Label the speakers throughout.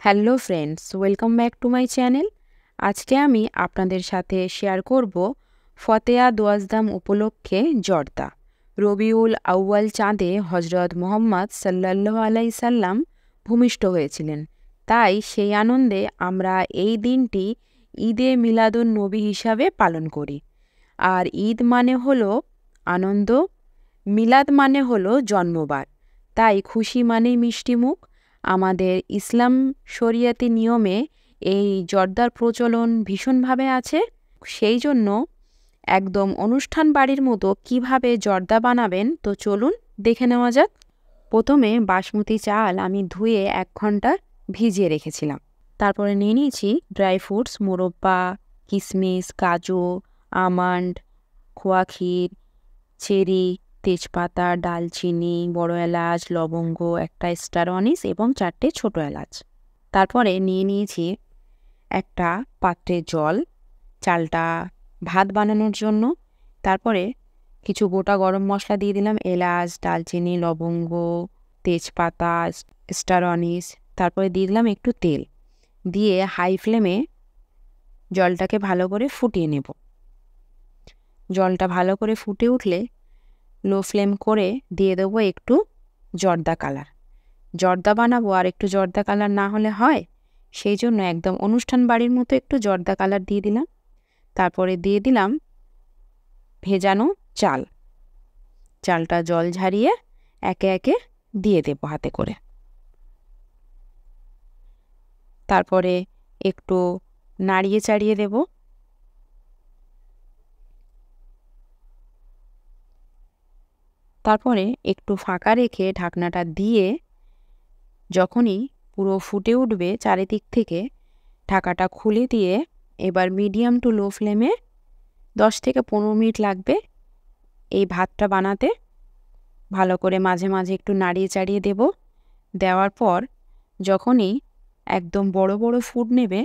Speaker 1: Hello friends, welcome back to my channel. আজকে আমি আপনাদের সাথে শেয়ার করব ফতেয়া দোয়াজদাম উপলক্ষে জর্দা। রবিউল আউয়াল চাঁদে হজরত মোহাম্মদ সাল্লাল্লাহু আলাইহি সাল্লাম ভূমিষ্ঠ হয়েছিলেন। তাই সেই আনন্দে আমরা এই দিনটি ঈদে মিলাদুন নবী হিসাবে পালন করি। আর ঈদ মানে হলো আনন্দ, মিলাদ মানে হলো জন্মবার। তাই খুশি মানেই মিষ্টি মুখ। আমাদের ইসলাম শরিয়াতি নিয়মে এই জর্দার প্রচলন ভীষণভাবে আছে। সেই জন্য একদম অনুষ্ঠান বাড়ির মতো কিভাবে জর্দা বানাবেন তো চলুন দেখে নেওয়া যাক। প্রথমে বাসমতি চাল আমি ধুয়ে 1 ঘন্টা ভিজিয়ে রেখেছিলাম। তারপরে নিয়ে নিয়েছি ড্রাই ফ্রুটস, মোরব্বা, কিশমিশ, কাজু, আমন্ড, খোয়া ক্ষীর, চেরি, তেজপাতা, দালচিনি, বড় এলাচ, লবঙ্গ, একটা স্টার অনিস এবং 4টে ছোট এলাচ। তারপরে নিয়ে নিয়েছি একটা পাত্রে জল, চালটা ভাত বানানোর জন্য। তারপরে কিছু গোটা গরম মশলা দিয়ে দিলাম, এলাচ, দালচিনি, লবঙ্গ, তেজপাতা, স্টার অনিস। তারপরে দিয়ে দিলাম একটু তেল, দিয়ে হাই ফ্লেমে জলটাকে ভালো করে ফুটিয়ে নেব। জলটা ভালো করে ফুটে উঠলে লো ফ্লেম করে দিয়ে দেবো একটু জর্দা কালার। জর্দা বানাবো আর একটু জর্দা কালার না হলে হয়, সেই জন্য একদম অনুষ্ঠান বাড়ির মতো একটু জর্দা কালার দিয়ে দিলাম। তারপরে দিয়ে দিলাম ভেজানো চাল। চালটা জল ঝারিয়ে একে একে দিয়ে দেবো হাতে করে। তারপরে একটু নাড়িয়ে চাড়িয়ে দেব। তারপরে একটু ফাঁকা রেখে ঢাকনাটা দিয়ে যখনই পুরো ফুটে উঠবে চারিদিক থেকে, ঢাকাটা খুলে দিয়ে এবার মিডিয়াম টু লো ফ্লেমে 10 থেকে 15 মিনিট লাগবে এই ভাতটা বানাতে। ভালো করে মাঝে মাঝে একটু নাড়িয়ে চাড়িয়ে দেব। দেওয়ার পর যখনই একদম বড় বড় ফুট নেবে,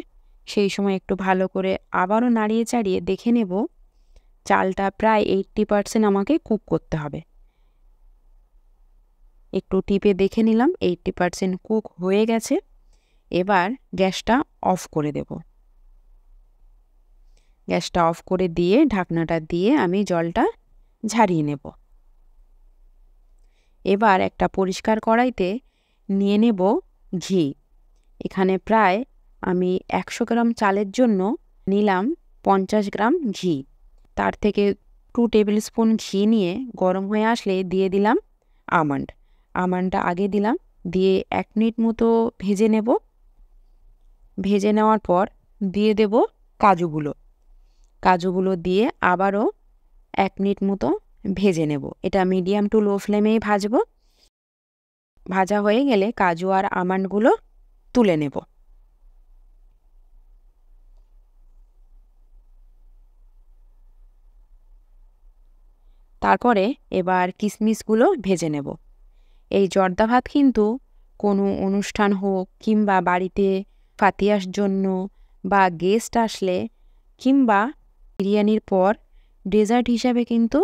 Speaker 1: সেই সময় একটু ভালো করে আবারও নাড়িয়ে চাড়িয়ে দেখে নেব চালটা প্রায় 80% আমাকে কুক করতে হবে। একটু টিপে দেখে নিলাম 80% কুক হয়ে গেছে। এবার গ্যাসটা অফ করে দেব। গ্যাসটা অফ করে দিয়ে ঢাকনাটা দিয়ে আমি জলটা ঝারিয়ে নেব। এবার একটা পরিষ্কার কড়াইতে নিয়ে নেব ঘি। এখানে প্রায় আমি 100 গ্রাম চালের জন্য নিলাম 50 গ্রাম ঘি। তার থেকে 2 টেবিল স্পুন ঘি নিয়ে গরম হয়ে আসলে দিয়ে দিলাম আমন্ড। আমন্ডটা আগে দিলাম, দিয়ে 1 মিনিট মতো ভেজে নেব। ভেজে নেওয়ার পর দিয়ে দেব কাজুগুলো। কাজুগুলো দিয়ে আবারও 1 মিনিট মতো ভেজে নেব। এটা মিডিয়াম টু লো ফ্লেমেই ভাজবো। ভাজা হয়ে গেলে কাজু আর আমন্ডগুলো তুলে নেব। তারপরে এবার কিশমিশগুলো ভেজে নেব। এই জর্দা ভাত কিন্তু কোনো অনুষ্ঠান হোক কিংবা বাড়িতে ফাতিয়ার জন্য বা গেস্ট আসলে কিংবা বিরিয়ানির পর ডেজার্ট হিসাবে কিন্তু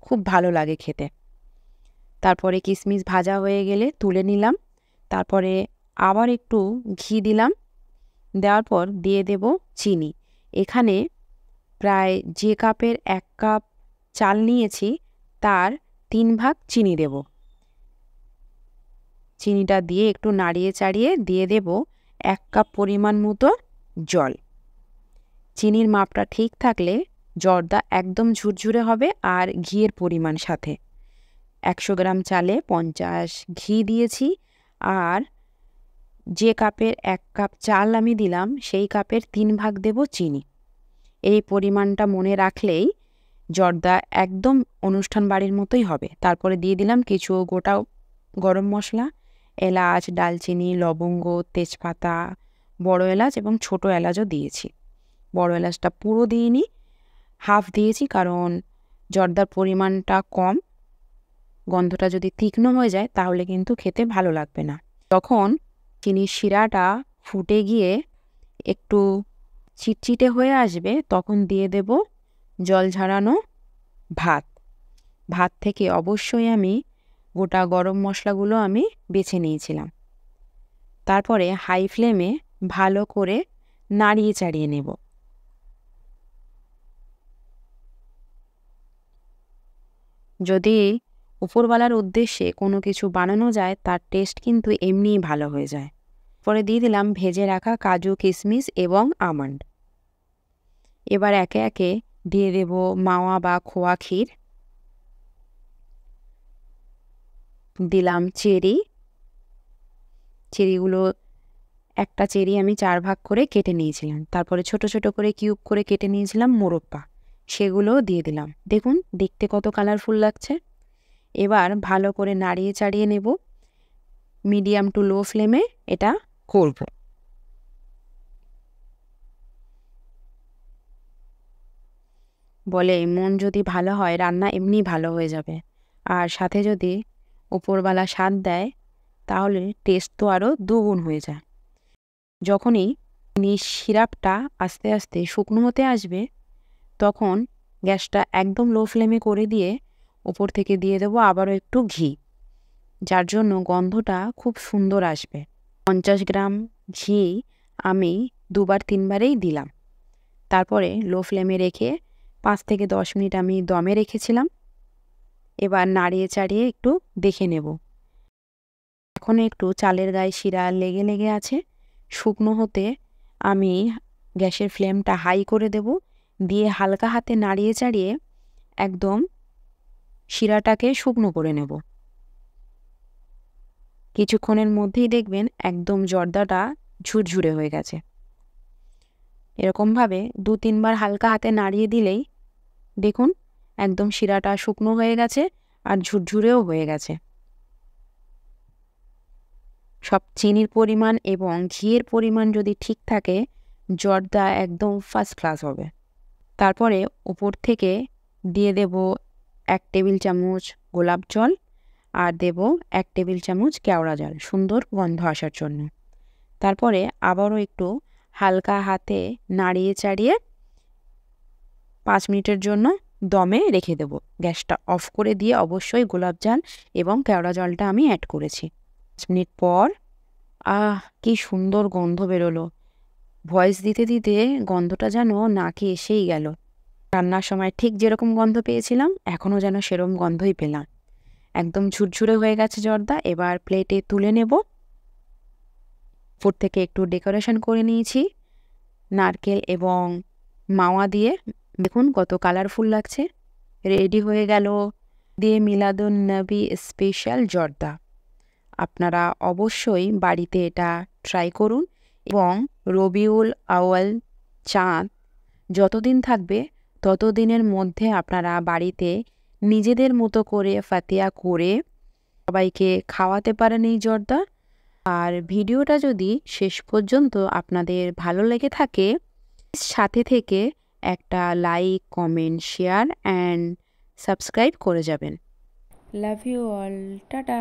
Speaker 1: খুব ভালো লাগে খেতে। তারপরে কিশমিশ ভাজা হয়ে গেলে তুলে নিলাম। তারপরে আবার একটু ঘি দিলাম। দেওয়ার পর দিয়ে দেব চিনি। এখানে প্রায় যে কাপের 1 কাপ চাল নিয়েছি তার 3 ভাগ চিনি দেব। চিনিটা দিয়ে একটু নাড়িয়ে চাড়িয়ে দিয়ে দেব 1 কাপ পরিমাণ মতো জল। চিনির মাপটা ঠিক থাকলে জর্দা একদম ঝুরঝুরে হবে আর ঘিয়ের পরিমাণ সাথে। 100 গ্রাম চালে 50 ঘি দিয়েছি, আর যে কাপের 1 কাপ চাল আমি দিলাম সেই কাপের 3 ভাগ দেব চিনি। এই পরিমাণটা মনে রাখলেই জর্দা একদম অনুষ্ঠান বাড়ির মতোই হবে। তারপরে দিয়ে দিলাম কিছু গোটা গরম মশলা, এলাচ, দালচিনি, লবঙ্গ, তেজপাতা, বড় এলাচ এবং ছোট এলাচও দিয়েছি। বড় এলাচটা পুরো দিইনি, হাফ দিয়েছি, কারণ জর্দার পরিমাণটা কম। গন্ধটা যদি তীক্ষ্ণ হয়ে যায় তাহলে কিন্তু খেতে ভালো লাগবে না। যখন চিনির শিরাটা ফুটে গিয়ে একটু চিটচিটে হয়ে আসবে তখন দিয়ে দেব জল ঝরানো ভাত। ভাত থেকে অবশ্যই আমি গোটা গরম মশলাগুলো আমি বেছে নিয়েছিলাম। তারপরে হাই ফ্লেমে ভালো করে নাড়িয়ে চাড়িয়ে নেব। যদি উপরওয়ালার উদ্দেশ্যে কোনো কিছু বানানো যায় তার টেস্ট কিন্তু এমনিই ভালো হয়ে যায়। পরে দিয়ে দিলাম ভেজে রাখা কাজু, কিশমিশ এবং আমন্ড। এবার একে একে দিয়ে দেব মাওয়া বা খোয়া ক্ষীর, দিলাম চেরি। চেরিগুলো একটা চেরি আমি 4 ভাগ করে কেটে নিয়েছিলাম। তারপরে ছোট ছোট করে কিউব করে কেটে নিয়েছিলাম মোরব্বা, সেগুলোও দিয়ে দিলাম। দেখুন দেখতে কত কালারফুল লাগছে। এবার ভালো করে নাড়িয়ে চাড়িয়ে নেব। মিডিয়াম টু লো ফ্লেমে এটা করব। বলে মন যদি ভালো হয় রান্না এমনি ভালো হয়ে যাবে, আর সাথে যদি উপরওয়ালা স্বাদ দেয় তাহলে টেস্ট তো আরও দ্বিগুণ হয়ে যায়। যখনই সিরাপটা আস্তে আস্তে শুকনো হতে আসবে তখন গ্যাসটা একদম লো ফ্লেমে করে দিয়ে ওপর থেকে দিয়ে দেবো আবারও একটু ঘি, যার জন্য গন্ধটা খুব সুন্দর আসবে। 50 গ্রাম ঘি আমি 2বার 3বারেই দিলাম। তারপরে লো ফ্লেমে রেখে 5 থেকে 10 মিনিট আমি দমে রেখেছিলাম। এবার নাড়িয়ে চাড়িয়ে একটু দেখে নেব। এখন একটু চালের গায়ে শিরা লেগে লেগে আছে। শুকনো হতে আমি গ্যাসের ফ্লেমটা হাই করে দেব, দিয়ে হালকা হাতে নাড়িয়ে চাড়িয়ে একদম শিরাটাকে শুকনো করে নেব। কিছুক্ষণের মধ্যেই দেখবেন একদম জর্দাটা ঝুরঝুরে হয়ে গেছে। এরকমভাবে 2-3 বার হালকা হাতে নাড়িয়ে দিলেই দেখুন একদম শিরাটা শুকনো হয়ে গেছে আর ঝুরঝুরেও হয়ে গেছে। সব চিনির পরিমাণ এবং ঘিয়ের পরিমাণ যদি ঠিক থাকে জর্দা একদম ফার্স্ট ক্লাস হবে। তারপরে উপর থেকে দিয়ে দেব 1 টেবিল চামচ গোলাপ জল আর দেব 1 টেবিল চামচ কেওড়া জল, সুন্দর গন্ধ আসার জন্য। তারপরে আবারও একটু হালকা হাতে নাড়িয়ে চাড়িয়ে 5 মিনিটের জন্য দমে রেখে দেব। গ্যাসটা অফ করে দিয়ে অবশ্যই গোলাপ জল এবং কেওড়া জলটা আমি অ্যাড করেছি। 5 মিনিট পর কি সুন্দর গন্ধ বেরোলো। ভয়েস দিতে দিতে গন্ধটা যেন নাকে এসেই গেল। রান্নার সময় ঠিক যেরকম গন্ধ পেয়েছিলাম এখনও যেন সেরকম গন্ধই পেলাম। একদম ঝুরঝুরে হয়ে গেছে জর্দা। এবার প্লেটে তুলে নেব। উপর থেকে একটু ডেকোরেশন করে নিয়েছি নারকেল এবং মাওয়া দিয়ে। দেখুন কত কালারফুল লাগছে। রেডি হয়ে গেল দিয়ে মিলাদুন নবী স্পেশাল জর্দা। আপনারা অবশ্যই বাড়িতে এটা ট্রাই করুন এবং রবিউল আউয়াল চাঁদ যতদিন থাকবে ততদিনের মধ্যে আপনারা বাড়িতে নিজেদের মতো করে ফাতিয়া করে সবাইকে খাওয়াতে পারেন এই জর্দা। আর ভিডিওটা যদি শেষ পর্যন্ত আপনাদের ভালো লেগে থাকে সাথে থেকে একটা like, comment, share and subscribe করে যাবেন। Love you all, tata.